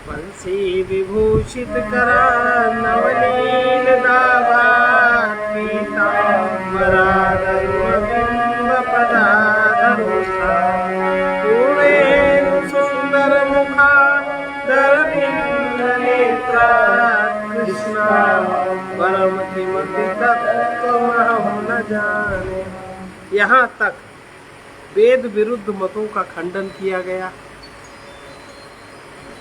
बंसी विभूषित करा नवनील दावा पीतांबरा बिंब पदाधरुषा पूर्वेण सुंदर मुखा दरविंद नेत्रा कृष्णा परम किमति तत्त्वमहं न जाने। यहाँ तक वेद विरुद्ध मतों का खंडन किया गया।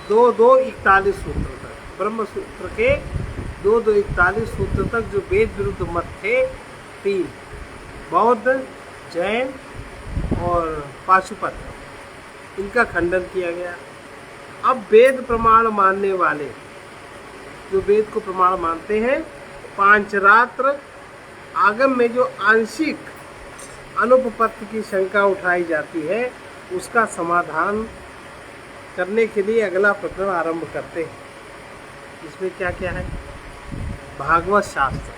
2-2-41 सूत्र तक, ब्रह्म सूत्र के 2-2-41 सूत्र तक जो वेद विरुद्ध मत थे, 3 बौद्ध, जैन और पाशुपत, इनका खंडन किया गया। अब वेद प्रमाण मानने वाले जो वेद को प्रमाण मानते हैं, पांचरात्र आगम में जो आंशिक अनुपपत्ति की शंका उठाई जाती है, उसका समाधान करने के लिए अगला प्रकरण आरंभ करते हैं। इसमें क्या क्या है? भागवत शास्त्र,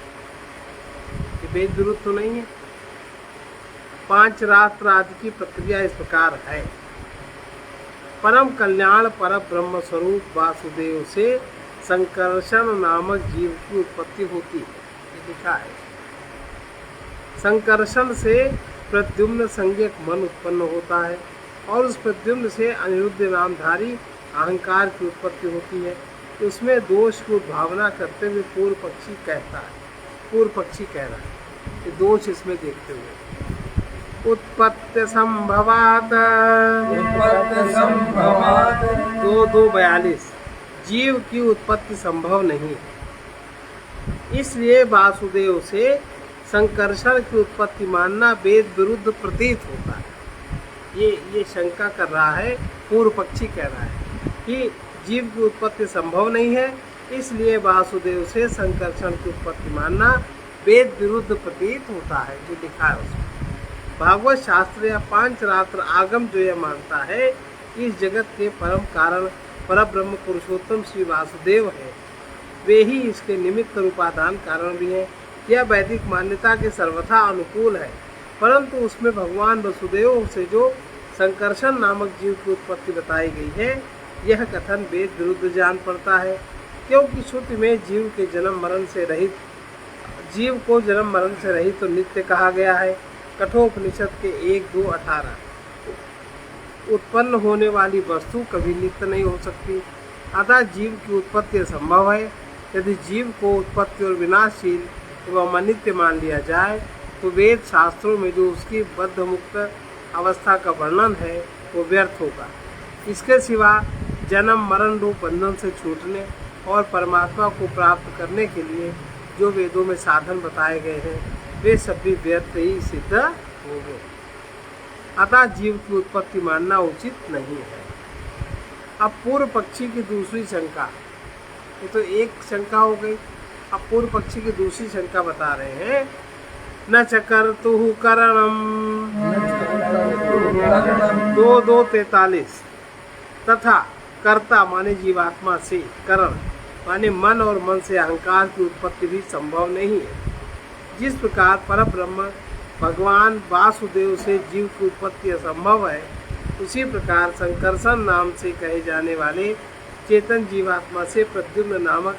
ये वेद विरुद्ध तो नहीं है। 5 रात्र आदि की प्रक्रिया इस प्रकार है। परम कल्याण पर ब्रह्म स्वरूप वासुदेव से संकर्षण नामक जीव की उत्पत्ति होती है, ये लिखा है। संकर्षण से प्रद्युम्न संज्ञक मन उत्पन्न होता है और उस प्रद्युम्न से अनिरुद्ध नामधारी अहंकार की उत्पत्ति होती है। उसमें दोष की भावना करते हुए पूर्व पक्षी कहता है, पूर्व पक्षी कह रहा है कि दोष इसमें देखते हुए उत्पत्ति संभवात 2-2-42 जीव की उत्पत्ति संभव नहीं, इसलिए वासुदेव से संकर्षण की उत्पत्ति मानना वेद विरुद्ध प्रतीत होता है। ये शंका कर रहा है, पूर्व पक्षी कह रहा है कि जीव की उत्पत्ति संभव नहीं है, इसलिए वासुदेव से संकर्षण की उत्पत्ति मानना वेद विरुद्ध प्रतीत होता है, जो लिखा है उसमें। भागवत शास्त्र या पांचरात्र आगम जो यह मानता है कि इस जगत के परम कारण परब्रह्म पुरुषोत्तम श्री वासुदेव है, वे ही इसके निमित्त रूपाधान कारण भी हैं। यह वैदिक मान्यता के सर्वथा अनुकूल है, परंतु उसमें भगवान वसुदेव से जो संकर्षण नामक जीव की उत्पत्ति बताई गई है, यह कथन वेद विरुद्ध जान पड़ता है, क्योंकि श्रुति में जीव के जन्म मरण से रहित, जीव को जन्म मरण से रहित तो नित्य कहा गया है। कठोपनिषद के 1-2-18 उत्पन्न होने वाली वस्तु कभी नित्य नहीं हो सकती, अतः जीव की उत्पत्ति असंभव है। यदि जीव को उत्पत्ति और विनाशशील एवं अनित्य मान लिया जाए तो वेद शास्त्रों में जो उसकी बद्ध मुक्त अवस्था का वर्णन है वो व्यर्थ होगा। इसके सिवा जन्म मरण रूप बंधन से छूटने और परमात्मा को प्राप्त करने के लिए जो वेदों में साधन बताए गए हैं, वे सब भी व्यर्थ ही सिद्ध होंगे। अतः जीव की उत्पत्ति मानना उचित नहीं है। अब पूर्व पक्षी की दूसरी शंका, ये तो एक शंका हो गई, अब पूर्व पक्षी की दूसरी शंका बता रहे हैं। न चकर्तुः करणम 2-2-43 तथा कर्ता माने जीवात्मा से करण माने मन और मन से अहंकार की उत्पत्ति भी संभव नहीं है। जिस प्रकार परब्रह्म भगवान वासुदेव से जीव की उत्पत्ति असंभव है, उसी प्रकार संकर्षण नाम से कहे जाने वाले चेतन जीवात्मा से प्रद्युम्न नामक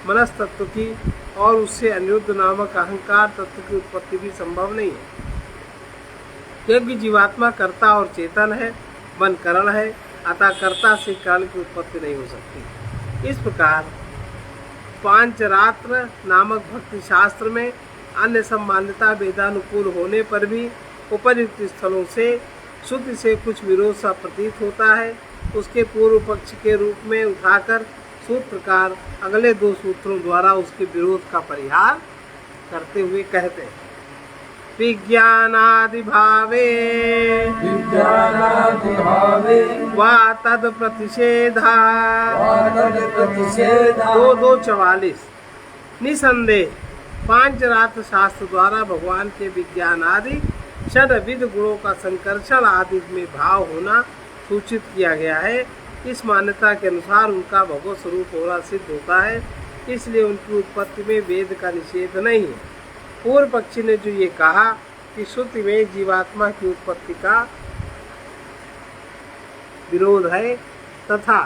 मनस तत्व की और उससे अनिरुद्ध नामक अहंकार तत्व की उत्पत्ति भी संभव नहीं है, क्योंकि जीवात्मा कर्ता और चेतन है, मन करण है, अतः कर्ता से कर्ण की उत्पत्ति नहीं हो सकती। इस प्रकार पांचरात्र नामक भक्ति शास्त्र में अन्य सब मान्यता वेदानुकूल होने पर भी उपयुक्त स्थलों से श्रुति से कुछ विरोध सा प्रतीत होता है। उसके पूर्व पक्ष के रूप में उठाकर सूत्रकार अगले 2 सूत्रों द्वारा उसके विरोध का परिहार करते हुए कहते हैं। विज्ञानादि भावे वा तद प्रतिषेधा 2-2-44 निसंदेह पांचरात्र शास्त्र द्वारा भगवान के विज्ञान आदि षड्विध गुणों का संकर्षण आदि में भाव होना सूचित किया गया है। इस मान्यता के अनुसार उनका भगवत स्वरूप होना सिद्ध होता है, इसलिए उनकी उत्पत्ति में वेद का निषेध नहीं है। पूर्व पक्षी ने जो ये कहा कि श्रुति में जीवात्मा की उत्पत्ति का विरोध है तथा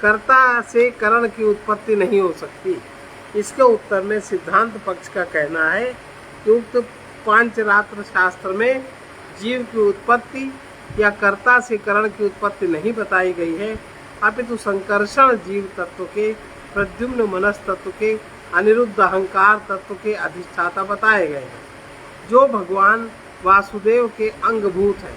कर्ता से करण की उत्पत्ति नहीं हो सकती। इसके उत्तर में सिद्धांत पक्ष का कहना है कि उक्त पांचरात्र शास्त्र में जीव की उत्पत्ति या कर्ता से करण की उत्पत्ति नहीं बताई गई है, अपितु संकर्षण जीव तत्व के, प्रद्युम्न मनस तत्व के, अनिरुद्ध अहंकार तत्व के अधिष्ठाता बताए गए हैं, जो भगवान वासुदेव के अंगभूत है,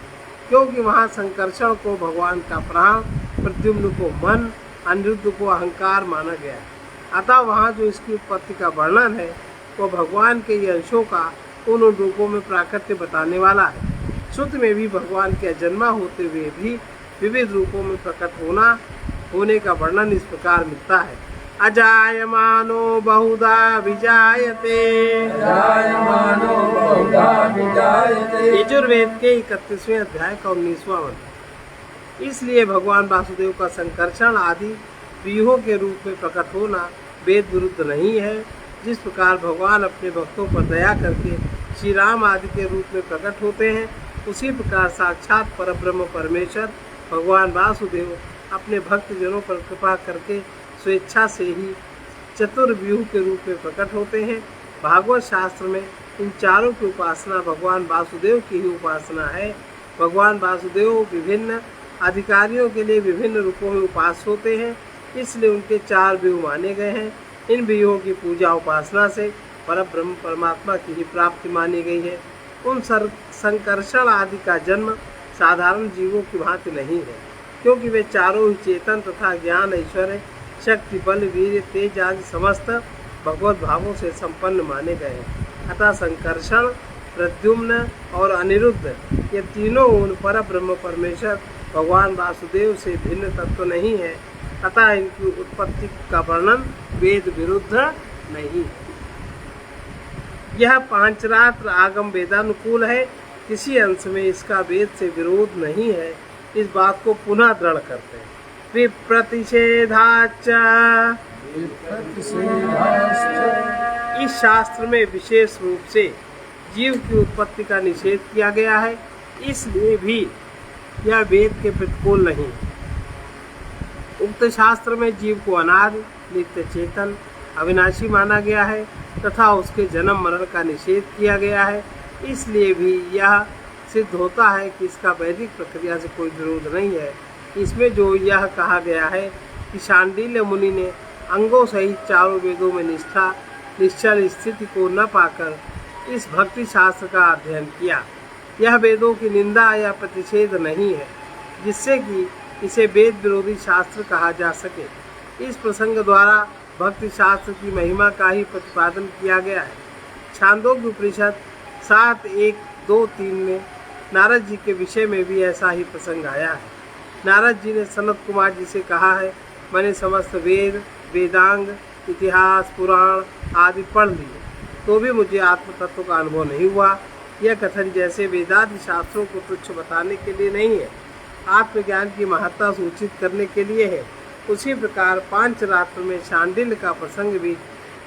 क्योंकि वहाँ संकर्षण को भगवान का प्राण, प्रद्युम्न को मन, अनिरुद्ध को अहंकार माना गया है। अतः वहाँ जो इसकी उत्पत्ति का वर्णन है वो भगवान के ये अंशों का उन रूपों में प्राकट्य बताने वाला है। श्रुति में भी भगवान के अजन्मा होते हुए भी विविध रूपों में प्रकट होने का वर्णन इस प्रकार मिलता है। अजायमानो बहुधा विजायते, यजुर्वेद के 31वें अध्याय का 19वां मंत्र। इसलिए भगवान वासुदेव का संकर्षण आदि व्यूहों के रूप में प्रकट होना वेद विरुद्ध नहीं है। जिस प्रकार भगवान अपने भक्तों पर दया करके श्री राम आदि के रूप में प्रकट होते हैं, उसी प्रकार साक्षात परब्रह्म परमेश्वर भगवान वासुदेव अपने भक्तजनों पर कृपा करके स्वेच्छा से ही चतुर्व्यूह के रूप में प्रकट होते हैं। भागवत शास्त्र में इन चारों की उपासना भगवान वासुदेव की ही उपासना है। भगवान वासुदेव विभिन्न अधिकारियों के लिए विभिन्न रूपों में उपास होते हैं, इसलिए उनके 4 व्यूह माने गए हैं। इन व्यूहों की पूजा उपासना से परब्रह्म परमात्मा की ही प्राप्ति मानी गई है। उन संकर्षण आदि का जन्म साधारण जीवों की भांति नहीं है, क्योंकि वे चारों ही चेतन तथा ज्ञान, ऐश्वर्य, शक्ति, बल, वीर्य, तेज आदि समस्त भगवत भावों से संपन्न माने गए हैं। अतः संकर्षण, प्रद्युम्न और अनिरुद्ध ये तीनों उन पर ब्रह्म परमेश्वर भगवान वासुदेव से भिन्न तत्व नहीं है। अतः इनकी उत्पत्ति का वर्णन वेद विरुद्ध नहीं। यह पांचरात्र आगम वेदानुकूल है, किसी अंश में इसका वेद से विरोध नहीं है। इस बात को पुनः दृढ़ करते हैं। विप्रतिषेधाच, इस शास्त्र में विशेष रूप से जीव की उत्पत्ति का निषेध किया गया है, इसलिए भी यह वेद के प्रतिकूल नहीं। उक्त शास्त्र में जीव को अनादि, नित्य चेतन, अविनाशी माना गया है तथा उसके जन्म मरण का निषेध किया गया है, इसलिए भी यह सिद्ध होता है कि इसका वैदिक प्रक्रिया से कोई विरोध नहीं है। इसमें जो यह कहा गया है कि शांडिल्य मुनि ने अंगों सहित चारों वेदों में निष्ठा, निश्चल स्थिति को न पाकर इस भक्ति शास्त्र का अध्ययन किया, यह वेदों की निंदा या प्रतिषेध नहीं है, जिससे कि इसे वेद विरोधी शास्त्र कहा जा सके। इस प्रसंग द्वारा भक्ति शास्त्र की महिमा का ही प्रतिपादन किया गया है। छांदोग्य उपनिषद 7:1-2-3 में नारद जी के विषय में भी ऐसा ही प्रसंग आया है। नारद जी ने सनत कुमार जी से कहा है, मैंने समस्त वेद, वेदांग, इतिहास, पुराण आदि पढ़ लिए, तो भी मुझे आत्म तत्व का अनुभव नहीं हुआ। यह कथन जैसे वेदादि शास्त्रों को तुच्छ बताने के लिए नहीं है, आत्मज्ञान की महत्ता सूचित करने के लिए है, उसी प्रकार पांचरात्र में शांडिल्य का प्रसंग भी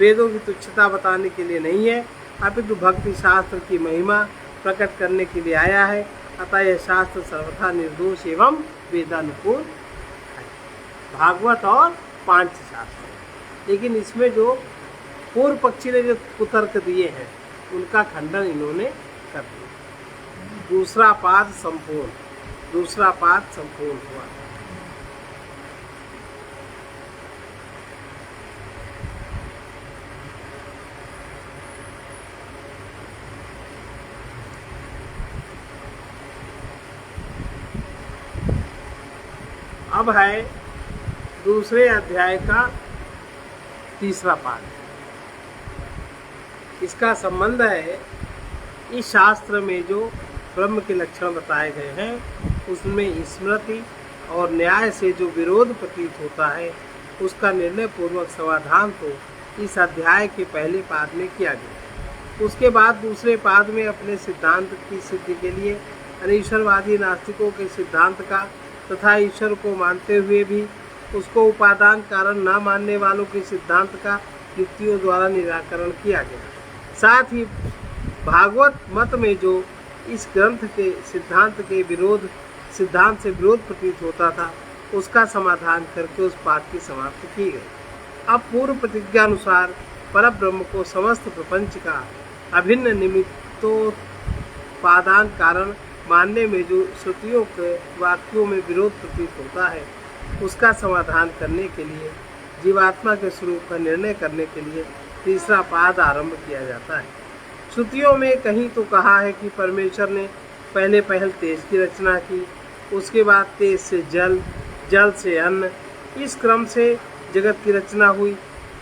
वेदों की तुच्छता बताने के लिए नहीं है, अपितु भक्ति शास्त्र की महिमा प्रकट करने के लिए आया है। अतः यह शास्त्र सर्वथा निर्दोष एवं वेदानुकूल है। भागवत और पांचशास्त्र। लेकिन इसमें जो पूर्व पक्षी ने जो कुतर्क दिए हैं उनका खंडन इन्होंने कर दिया। दूसरा पाद संपूर्ण हुआ। अब है दूसरे अध्याय का तीसरा पाद। इसका संबंध है इस शास्त्र में जो ब्रह्म के लक्षण बताए गए हैं उसमें स्मृति और न्याय से जो विरोध प्रतीत होता है उसका निर्णय पूर्वक समाधान तो इस अध्याय के पहले पाद में किया गया। उसके बाद दूसरे पाद में अपने सिद्धांत की सिद्धि के लिए अनीश्वरवादी नास्तिकों के सिद्धांत का तथा ईश्वर को मानते हुए भी उसको उपादान कारण न मानने वालों के सिद्धांत का युक्तियों द्वारा निराकरण किया गया। साथ ही भागवत मत में जो इस ग्रंथ के सिद्धांत से विरोध प्रतीत होता था उसका समाधान करके उस पाठ की समाप्ति की गई। अब पूर्व प्रतिज्ञा अनुसार परब्रह्म को समस्त प्रपंच का अभिन्न निमित्तोपादान कारण मानने में जो श्रुतियों के वाक्यों में विरोध प्रतीत होता है, उसका समाधान करने के लिए जीवात्मा के स्वरूप का निर्णय करने के लिए तीसरा पाद आरंभ किया जाता है। श्रुतियों में कहीं तो कहा है कि परमेश्वर ने पहले तेज की रचना की, उसके बाद तेज से जल, जल से अन्न, इस क्रम से जगत की रचना हुई।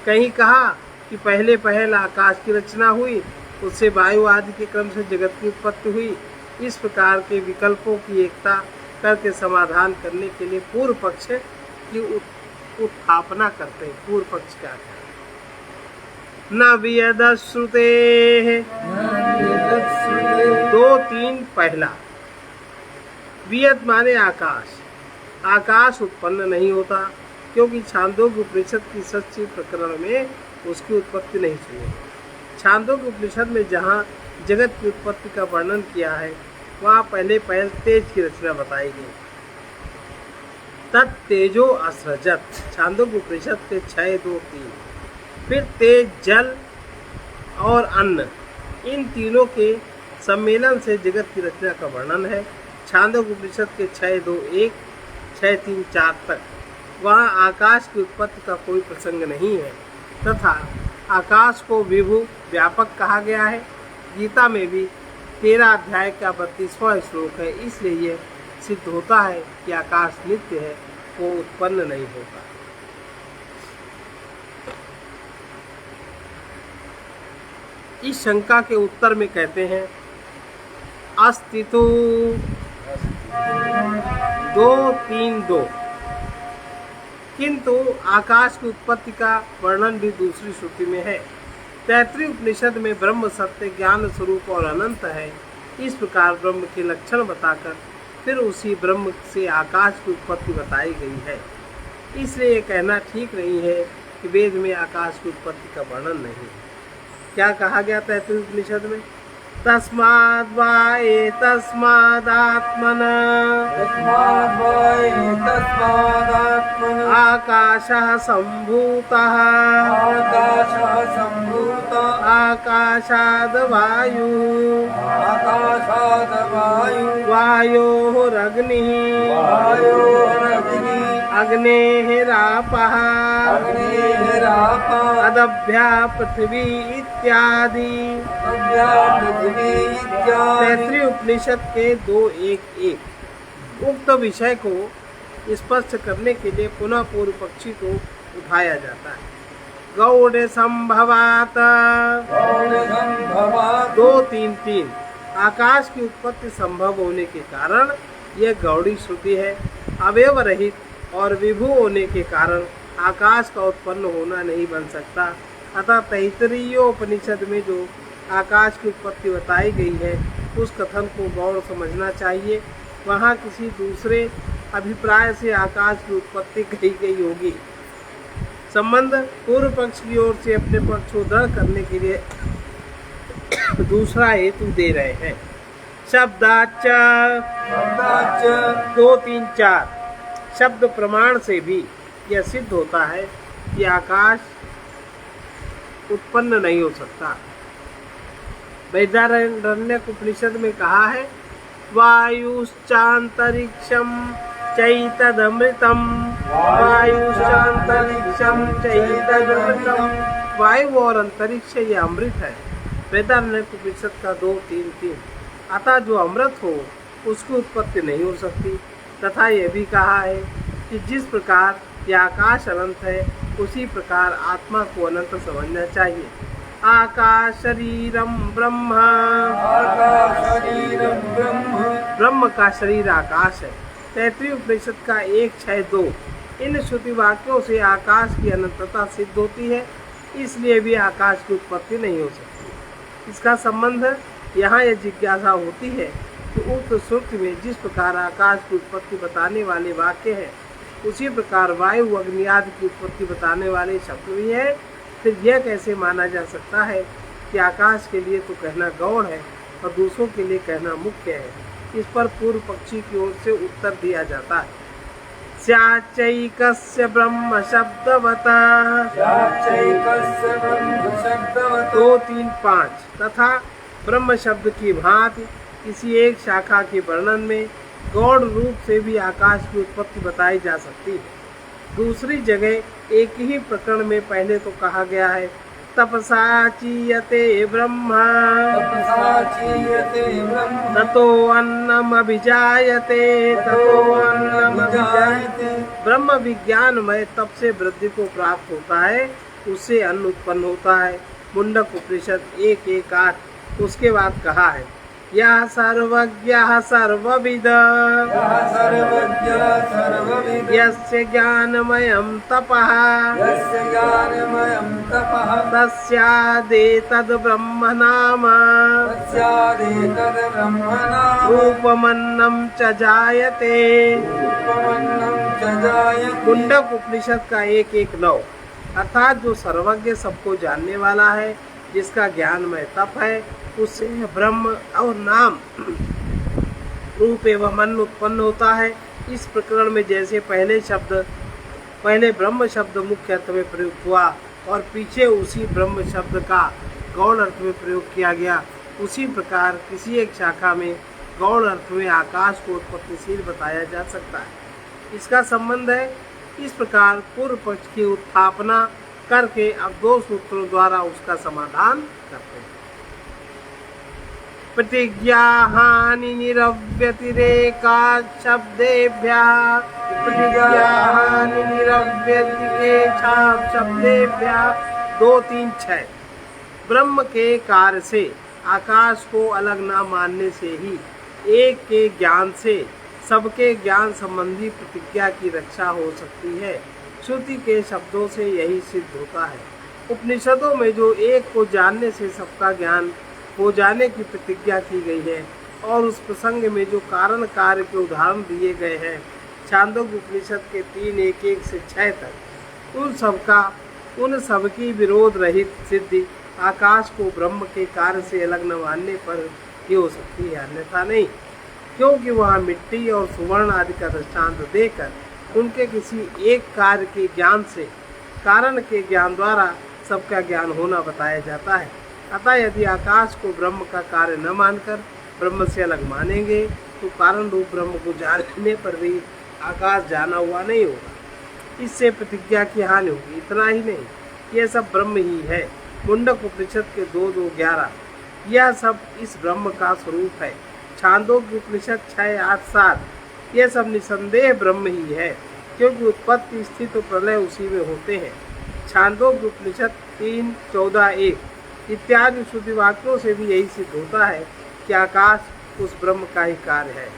कहीं कहा कि पहले आकाश की रचना हुई, उससे वायु आदि के क्रम से जगत की उत्पत्ति हुई। इस प्रकार के विकल्पों की एकता करके समाधान करने के लिए पूर्व पक्ष की उत्थापना करते हैं। पूर्व पक्ष क्या है? न वियदश्रुते 2-3 पहला। वियद माने आकाश। आकाश उत्पन्न नहीं होता, क्योंकि छांदोग्य उपनिषद की सच्ची प्रकरण में उसकी उत्पत्ति नहीं सुनी। छांदोग्य उपनिषद में जहाँ जगत की उत्पत्ति का वर्णन किया है, वहाँ पहले तेज की रचना बताई गई। तत्तेजो असृजत, छांदोग्य उपनिषद के 6-2-3। फिर तेज, जल और अन्न, इन तीनों के सम्मेलन से जगत की रचना का वर्णन है। छांदोग्य उपनिषद के 6-2-1, 6-3-4 तक। वहाँ आकाश की उत्पत्ति का कोई प्रसंग नहीं है, तथा आकाश को विभु व्यापक कहा गया है। गीता में भी 13 अध्याय का 32वां श्लोक है। इसलिए यह सिद्ध होता है कि आकाश नित्य है, वो उत्पन्न नहीं होता। इस शंका के उत्तर में कहते हैं, अस्तितु 2-3-2। किंतु आकाश की उत्पत्ति का वर्णन भी दूसरी श्रुति में है। तैत्तिरीय उपनिषद में ब्रह्म सत्य, ज्ञान स्वरूप और अनंत है। इस प्रकार ब्रह्म के लक्षण बताकर फिर उसी ब्रह्म से आकाश की उत्पत्ति बताई गई है। इसलिए यह कहना ठीक नहीं है कि वेद में आकाश की उत्पत्ति का वर्णन नहीं। क्या कहा गया तैत्तिरीय उपनिषद में? तस्माद् वा एतस्मादात्मना आकाशः सम्भूतः आकाशाद् वायुः वायोरग्निः अग्नेरापः अदभ्या पृथ्वी इत्यादि। तैत्तिरीय उपनिषद के 2-1-1 उक्त विषय को स्पष्ट करने के लिए पुनः पूर्व पक्षी को उठाया जाता है। गौड़ संभवात 2-3-3। आकाश की उत्पत्ति संभव होने के कारण यह गौड़ी श्रुति है। अवयव रहित और विभु होने के कारण आकाश का उत्पन्न होना नहीं बन सकता। अतः तैत्तिरीय उपनिषद में जो आकाश की उत्पत्ति बताई गई है, उस कथन को गौड़ समझना चाहिए। वहाँ किसी दूसरे अभिप्राय से आकाश की उत्पत्ति कही गई होगी। संबंध पूर्व पक्ष की ओर से अपने पक्ष को दृढ़ करने के लिए दूसरा हेतु दे रहे हैं। शब्दाच 2-3-4 शब्द प्रमाण से भी यह सिद्ध होता है कि आकाश उत्पन्न नहीं हो सकता। बृहदारण्यक उपनिषद में कहा है, वायुश्चान्तरिक्षं चैतदमृतम वायुश्चान्तरिक्षं चैतदमृतम। वायु और अंतरिक्ष ये अमृत है। बृहदारण्यक उपनिषद का 2-3-3। अतः जो अमृत हो उसकी उत्पत्ति नहीं हो सकती। तथा यह भी कहा है कि जिस प्रकार यह आकाश अनंत है, उसी प्रकार आत्मा को अनंत समझना चाहिए। आकाश शरीरम ब्रह्म, ब्रह्म का शरीर आकाश है। तैत्तिरीय उपनिषद का 1-6-2। इन श्रुति वाक्यों से आकाश की अनंतता सिद्ध होती है। इसलिए भी आकाश की उत्पत्ति नहीं हो सकती। इसका संबंध यहाँ यह जिज्ञासा होती है कि उक्त श्रुति में जिस प्रकार आकाश की उत्पत्ति बताने वाले वाक्य हैं, उसी प्रकार वायु अग्नि आदि की उत्पत्ति बताने वाले शब्द भी है। फिर यह कैसे माना जा सकता है कि आकाश के लिए तो कहना गौड़ है और दूसरों के लिए कहना मुख्य है? इस पर पूर्व पक्षी की ओर से उत्तर दिया जाता है। स्याच्चैकस्य ब्रह्म शब्दवता। स्याच्चैकस्य ब्रह्म शब्दवत्। 2, 3, 5 तथा ब्रह्म शब्द की भांति किसी एक शाखा के वर्णन में गौण रूप से भी आकाश की उत्पत्ति बताई जा सकती है। दूसरी जगह एक ही प्रकरण में पहले तो कहा गया है तपसा चीयते ब्रह्मा तपसा चीयते ब्रह्म ततो अन्नम अभिजायते ततो अन्नम अभिजायते। ब्रह्म विज्ञानमय तप से वृद्धि को प्राप्त होता है, उससे अन्न उत्पन्न होता है। मुंडक उपनिषद 1:1-8। उसके बाद कहा है यह सर्वज्ञः सर्वविद यः सर्वज्ञः सर्वविद् यस्य ज्ञानमयं तपः यस्य ज्ञानमयं तपः तस्यादेतद् ब्रह्म नाम तस्यादेतद् ब्रह्म नाम रूपमन्नं च जायते। रूपमन्नं च जायते। मुंडक उपनिषद का 1:1-9। अर्थात जो सर्वज्ञ सबको जानने वाला है, जिसका ज्ञानमय तप है, उससे ब्रह्म और नाम रूप एवं अन्न उत्पन्न होता है। इस प्रकरण में जैसे पहले ब्रह्म शब्द मुख्य अर्थ में प्रयुक्त हुआ और पीछे उसी ब्रह्म शब्द का गौण अर्थ में प्रयोग किया गया, उसी प्रकार किसी एक शाखा में गौण अर्थ में आकाश को उत्पत्तिशील बताया जा सकता है। इसका संबंध है इस प्रकार पूर्व पक्ष की उत्थापना करके अब 2 सूत्रों द्वारा उसका समाधान करते हैं। प्रतिज्ञा हानि निरव्यतिरेका शब्देभ्यः प्रतिज्ञा हानि निरव्यतिरेका शब्देभ्यः 2, 3, 6। ब्रह्म के कार्य से आकाश को अलग न मानने से ही एक के ज्ञान से सबके ज्ञान संबंधी प्रतिज्ञा की रक्षा हो सकती है। श्रुति के शब्दों से यही सिद्ध होता है। उपनिषदों में जो एक को जानने से सबका ज्ञान हो जाने की प्रतिज्ञा की गई है और उस प्रसंग में जो कारण कार्य के उदाहरण दिए गए हैं छांदोग्य उपनिषद के 3:1-1 से 6 तक, उन सबकी विरोध रहित सिद्धि आकाश को ब्रह्म के कार्य से अलग न मानने पर ही हो सकती है, अन्यथा नहीं। क्योंकि वहाँ मिट्टी और सुवर्ण आदि का दृष्टांत देकर उनके किसी एक कार्य के ज्ञान से कारण के ज्ञान द्वारा सबका ज्ञान होना बताया जाता है। अतः यदि आकाश को ब्रह्म का कार्य न मानकर ब्रह्म से अलग मानेंगे तो कारण रूप ब्रह्म को जानने पर भी आकाश जाना हुआ नहीं होगा, इससे प्रतिज्ञा की हानि होगी। इतना ही नहीं, यह सब ब्रह्म ही है। मुंडक उपनिषद के 2:2-11 यह सब इस ब्रह्म का स्वरूप है। छांदोग्य उपनिषद 6:8-7 यह सब निसंदेह ब्रह्म ही है, क्योंकि उत्पत्ति स्थिति और प्रलय उसी में होते हैं। छांदोग्य उपनिषद 3:14-1 इत्यादि श्रुति वाक्यों से भी यही सिद्ध होता है कि आकाश उस ब्रह्म का ही कार्य है।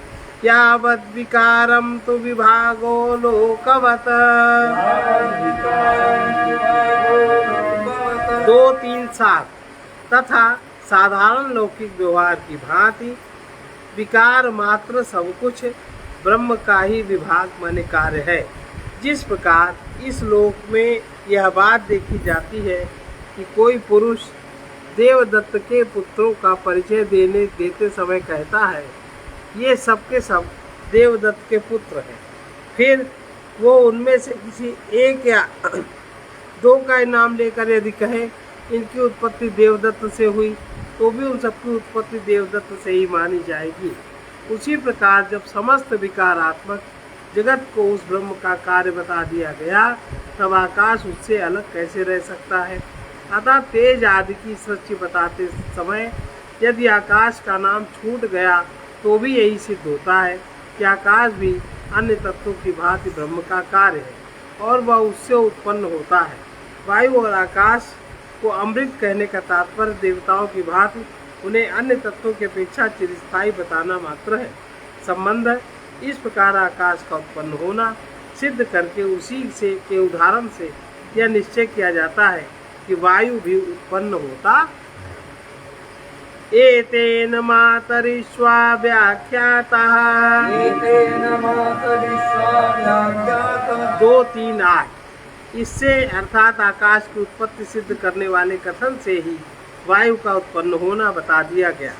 यावद् विकारम तो विभागो लोकवत 2-3-7 तथा साधारण लौकिक व्यवहार की भांति विकार मात्र सब कुछ ब्रह्म का ही विभाग माने कार्य है। जिस प्रकार इस लोक में यह बात देखी जाती है कि कोई पुरुष देवदत्त के पुत्रों का परिचय देते समय कहता है ये सब के सब देवदत्त के पुत्र हैं, फिर वो उनमें से किसी एक या 2 का नाम लेकर यदि कहे इनकी उत्पत्ति देवदत्त से हुई तो भी उन सबकी उत्पत्ति देवदत्त से ही मानी जाएगी। उसी प्रकार जब समस्त विकारात्मक जगत को उस ब्रह्म का कार्य बता दिया गया तब आकाश उससे अलग कैसे रह सकता है। अतः तेज आदि की सृष्टि बताते समय यदि आकाश का नाम छूट गया तो भी यही सिद्ध होता है कि आकाश भी अन्य तत्वों की भांति ब्रह्म का कार्य है और वह उससे उत्पन्न होता है। वायु और आकाश को अमृत कहने का तात्पर्य देवताओं की भांति उन्हें अन्य तत्वों की अपेक्षा चिरस्थायी बताना मात्र है। संबंध है इस प्रकार आकाश का उत्पन्न होना सिद्ध करके उसी से के उदाहरण से यह निश्चय किया जाता है कि वायु भी उत्पन्न होता। एतेन मातरिश्वा व्याख्यातः 2-3-8 इससे अर्थात आकाश की उत्पत्ति सिद्ध करने वाले कथन से ही वायु का उत्पन्न होना बता दिया गया।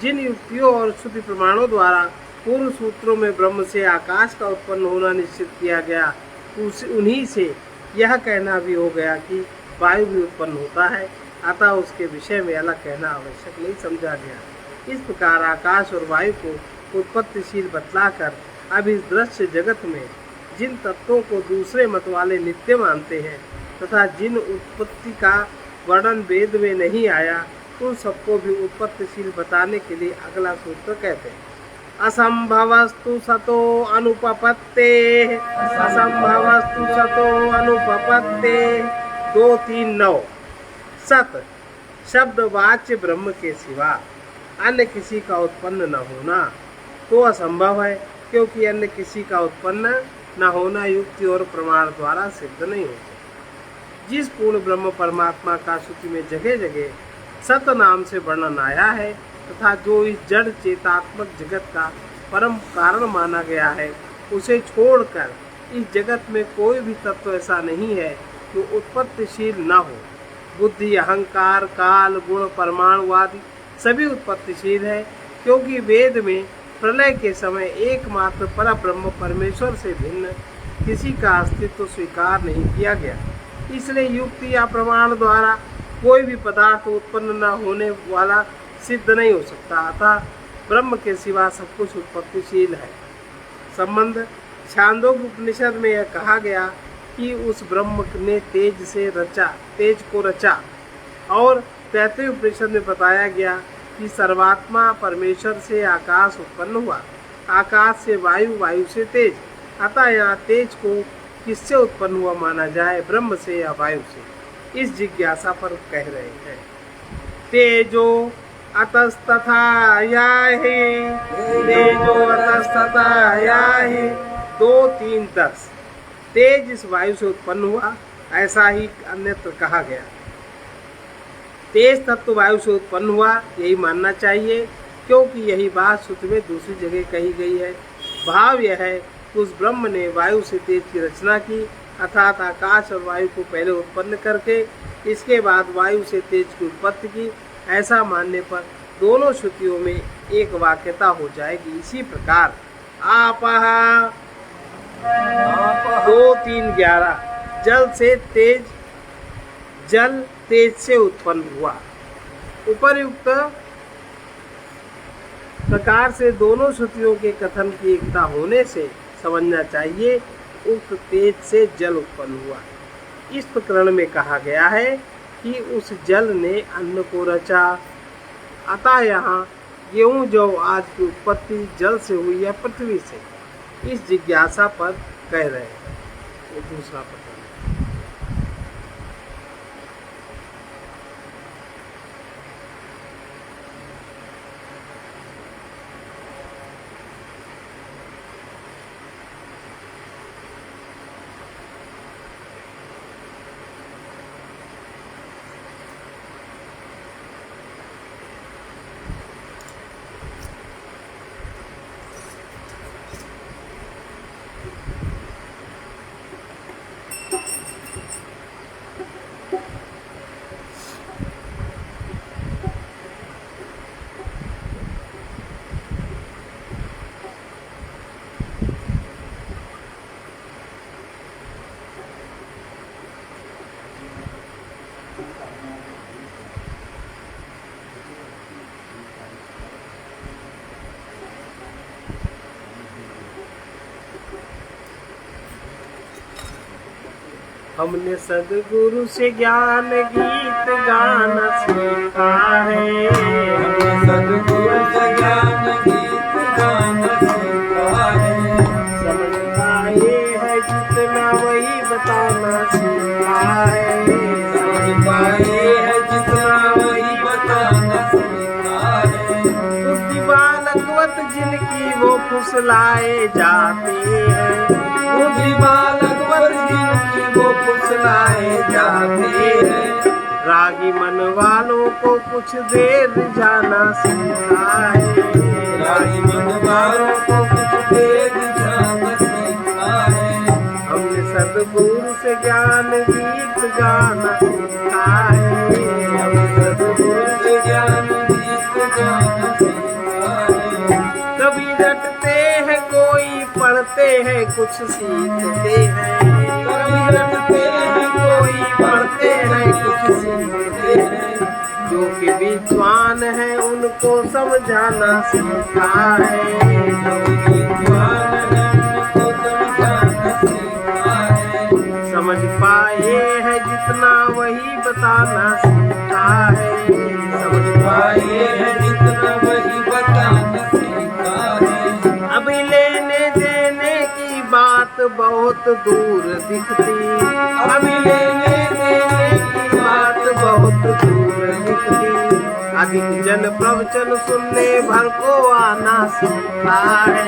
जिन युक्तियों और श्रुति प्रमाणों द्वारा पूर्व सूत्रों में ब्रह्म से आकाश का उत्पन्न होना निश्चित किया गया, उन्हीं से यह कहना भी हो गया कि वायु भी उत्पन्न होता है, अतः उसके विषय में अलग कहना आवश्यक नहीं समझा गया। इस प्रकार आकाश और वायु को उत्पत्तिशील बतलाकर अब इस दृश्य जगत में जिन तत्वों को दूसरे मत वाले नित्य मानते हैं तथा जिन उत्पत्ति का वर्णन वेद में नहीं आया, उन सबको भी उत्पत्तिशील बताने के लिए अगला सूत्र कहते हैं। असंभवस्तु सतो अनुपपत्ते, असंभवस्तु सतो अनुपपत्ते। 2-3-9। सत शब्द वाच्य ब्रह्म के सिवा अन्य किसी का उत्पन्न न होना तो असंभव है, क्योंकि अन्य किसी का उत्पन्न न होना युक्ति और प्रमाण द्वारा सिद्ध नहीं हो सकता। जिस पूर्ण ब्रह्म परमात्मा का श्रुति में जगह जगह सत नाम से वर्णन आया है तथा जो इस जड़ चेतात्मक जगत का परम कारण माना गया है, उसे छोड़कर इस जगत में कोई भी तत्व ऐसा नहीं है जो उत्पत्तिशील न हो। बुद्धि, अहंकार, काल, गुण, परमाणु आदि सभी उत्पत्तिशील है, क्योंकि वेद में प्रलय के समय एकमात्र परब्रह्म परमेश्वर से भिन्न किसी का अस्तित्व स्वीकार नहीं किया गया। इसलिए युक्ति या प्रमाण द्वारा कोई भी पदार्थ उत्पन्न न होने वाला सिद्ध नहीं हो सकता, अतः ब्रह्म के सिवा सब कुछ उत्पत्तिशील है। संबंध छांदोग्य उपनिषद में यह कहा गया कि उस ब्रह्म ने तेज को रचा, और तैत्तिरीय उपनिषद में बताया गया कि सर्वात्मा परमेश्वर से आकाश उत्पन्न हुआ, आकाश से वायु, वायु से तेज। अतः यहाँ तेज को किससे उत्पन्न हुआ माना जाए, ब्रह्म से या वायु से, इस जिज्ञासा पर कह रहे हैं। तेजो अतस्तथा याहि, तेजो अतस्तथा याहि। 2-3-10। तेज इस वायु से उत्पन्न हुआ, ऐसा ही अन्यत्र कहा गया। तेज तत्व वायु से उत्पन्न हुआ, यही मानना चाहिए, क्योंकि यही बात श्रुति में दूसरी जगह कही गई है। भाव यह है कि उस ब्रह्म ने वायु से तेज की रचना की, अर्थात आकाश और वायु को पहले उत्पन्न करके इसके बाद वायु से तेज की उत्पत्ति की। ऐसा मानने पर दोनों श्रुतियों में एक वाक्यता हो जाएगी। इसी प्रकार आपः 2-3-11। जल से तेज, जल तेज से उत्पन्न हुआ। उपर्युक्त प्रकार से दोनों श्रुतियों के कथन की एकता होने से समझना चाहिए उक्त तेज से जल उत्पन्न हुआ। इस प्रकरण में कहा गया है कि उस जल ने अन्न को रचा, अतः यहाँ गेहूँ जौ आदि की उत्पत्ति जल से हुई या पृथ्वी से, इस जिज्ञासा पर कह रहे हैं। वो दूसरा प्रकरण। हमने सदगुरु से ज्ञान गीत गाना सीखा है। हमने सद्गुरु से ज्ञान गीत गाना सीखा है। समझता ये है जितना वही बताना सीखा है। समझता ये है जितना वही बताना सीखा है। बुद्धि बालकवत जिनकी वो फुसलाए जाते हैं, बुद्धि बालकवत जिनकी वो फुसलाए जाते हैं। रागी मन वालों को कुछ देर जाना सीखा है। रागी मन वालों को कुछ देर जाना सीखा है। हमने सद्गुरु से ज्ञान गीत गाना सीखा है। हमने सद्गुरु से ज्ञान गीत गाना सीखा है। कभी रटते हैं कुछ सीखते हैं, कभी रटते हैं कोई पढ़ते हैं कुछ सीखते हैं। जो कि विद्वान है उनको समझाना सीखा है, जो विद्वान है उनको समझाना सीखा है। समझ पाए है जितना वही बताना सीखा है, समझ पाए है जितना वही बताना सीखा है। अभी लेने देने की बात बहुत दूर दिखती, अभी लेने देने की बात बहुत दूर दिखती। अधिक जन प्रवचन सुनने भर को आना सीखा है,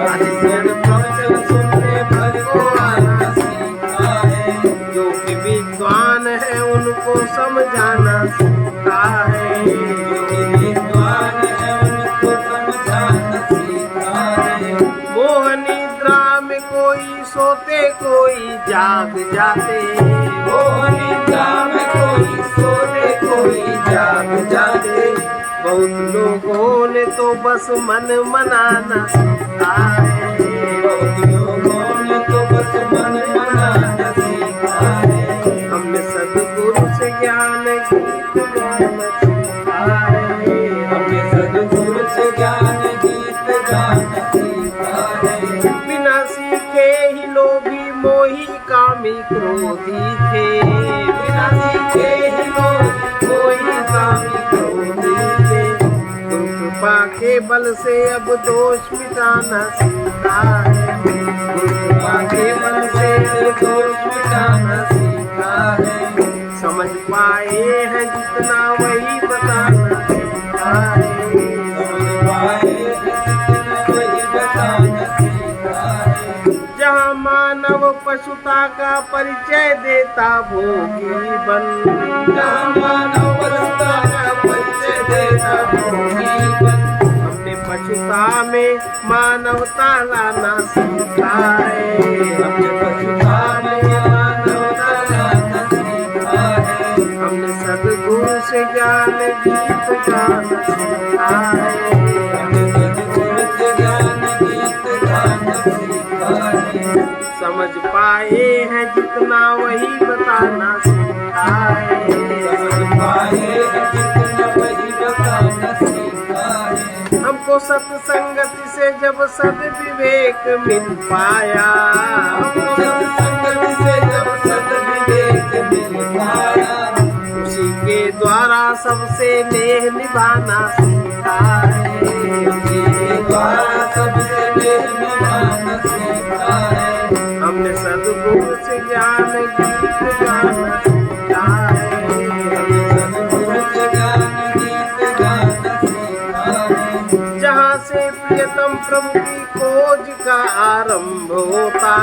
अधिक जन प्रवचन सुनने भर को आना सीखा है। जो कि विद्वान है उनको समझाना सीखा है, जो विद्वान है उनको समझाना सीखा है। मोह निद्रा में कोई सोते कोई जाग जाते, मोह निद्रा में कोई सोते कोई जाग जाते। बहुत लोगों ने तो बस मन मनाना सीखा है, बहुत लोगों ने तो बस मन मनाना सीखा है। हमने सद्गुरु से ज्ञान गीत गाना सीखा है, हमने सद्गुरु से ज्ञान गीत गाना सीखा है। बिना सीखे ही लोभी मोही कामी क्रोधी थे, बिना सीखे ही लोभी मोही कामी क्रोधी थे। गुरु कृपा के बल से अब दोष मिटाना सीखा है, गुरु कृपा के बल से अब दोष मिटाना सीखा है। समझ पाए हैं जितना वही बताना सीखा है, समझ पाए है जितना वही बताना सीखा है। जहाँ मानव पशुता का परिचय देता भोगी बन, जहाँ मानव पशुता का परिचय देता भोगी बन। हमने पशुता में मानवता लाना सीखा है, हमने पशुता में मानवता लाना सीखा है। हमने सद्गुरु से ज्ञान गीत गाना सीखा है, हमने सद्गुरु से ज्ञान गीत गाना सीखा है। समझ पाए हैं जितना वही बताना सीखा है, समझ पाए है जितना वही बताना सीखा है। हमको सत्संगति से जब सद्विवेक मिल पाया, हमको सत्संगति से जब सद्विवेक मिल पाया। उसी के द्वारा सबसे नेह निभाना सीखा है, उसी के द्वारा सबसे नेह निभाना सीखा है। हमने सद्गुरु से ज्ञान गीत गाना सीखा है, हमने सद्गुरु से ज्ञान गीत गाना सीखा है। जहाँ से प्रियतम प्रभु की खोज का आरंभ होता,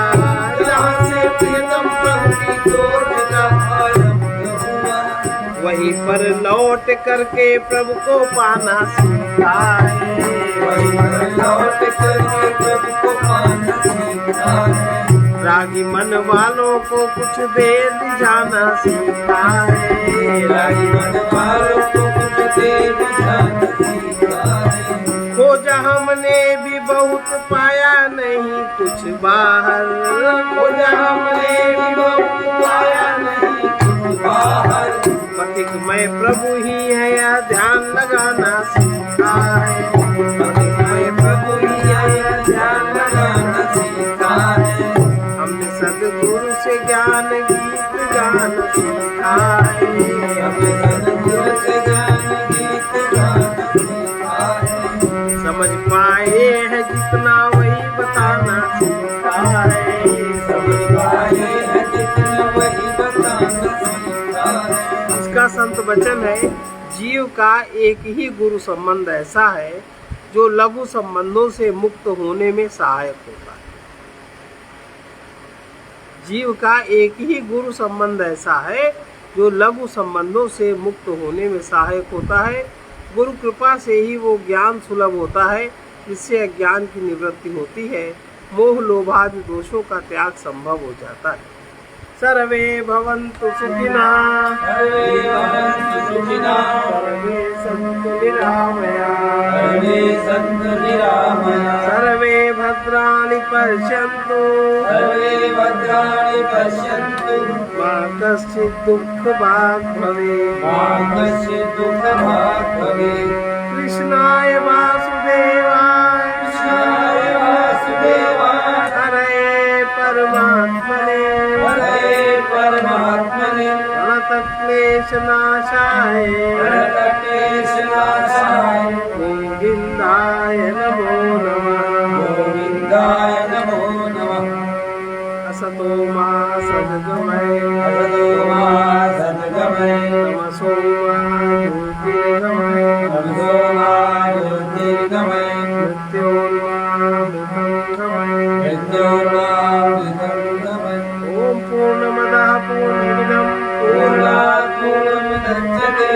जहाँ से प्रियतम प्रभु की खोज का आरंभ हुआ। वहीं पर लौट करके प्रभु को पाना सीखा है, वहीं पर लौट करके प्रभु को पाना सीखा है। रागी मन वालों को कुछ देर जाना सीखा है, रागी मन वालों को कुछ देर जाना सीखा है। खोजा हमने भी बहुत पाया नहीं कुछ बाहर, खोजा हमने भी बहुत पाया नहीं कुछ बाहर। पथिक में प्रभु ही है यह ध्यान लगाना सीखा है, पथिक में प्रभु ही है यह ध्यान लगाना सीखा है। हमने सद्गुरु से ज्ञान गीत गाना सीखा है, हमने सद्गुरु से ज्ञान गीत गाना सीखा है। समझ पाए हैं जितना वही बताना सीखा है, समझ पाए है जितना वही बताना सीखा है। इसका संत वचन है, जीव का एक ही गुरु संबंध ऐसा है जो लघु संबंधों से मुक्त होने में सहायक होता है। जीव का एक ही गुरु संबंध ऐसा है जो लघु संबंधों से मुक्त होने में सहायक होता है। गुरु कृपा से ही वो ज्ञान सुलभ होता है जिससे अज्ञान की निवृत्ति होती है, मोह लोभादि दोषों का त्याग संभव हो जाता है। सर्वे भवन्तु सुखिनः, सर्वे भवन्तु सुखिनः, सर्वे सन्तु निरामया, सर्वे सन्तु निरामया, सर्वे भद्राणि पश्यन्तु सर्वे भद्राणि पश्यन्तु मा कश्चित् दुःखभाग् भवेत्। मा कश्चित् दुःखभाग् भवेत्। कृष्णाय वासुदेवाय कृष्णाय वासुदेवाय हरये परमात्मने हरये परमात्मने प्रणतक्लेशनाशाय प्रणतक्लेशनाशाय गोविन्दाय नमो नमः। गोविन्दाय नमो नमः। असतो मा सद्गमय असतो मा सद्गमय तमसो मा ज्योतिर्गमय तमसो मा ज्योतिर्गमय मृत्योर्मामृतङ्गमय। मृत्योर्मामृतं गमय। ॐ पूर्णमदः पूर्णमिदं पूर्णात् पूर्णमुदच्यते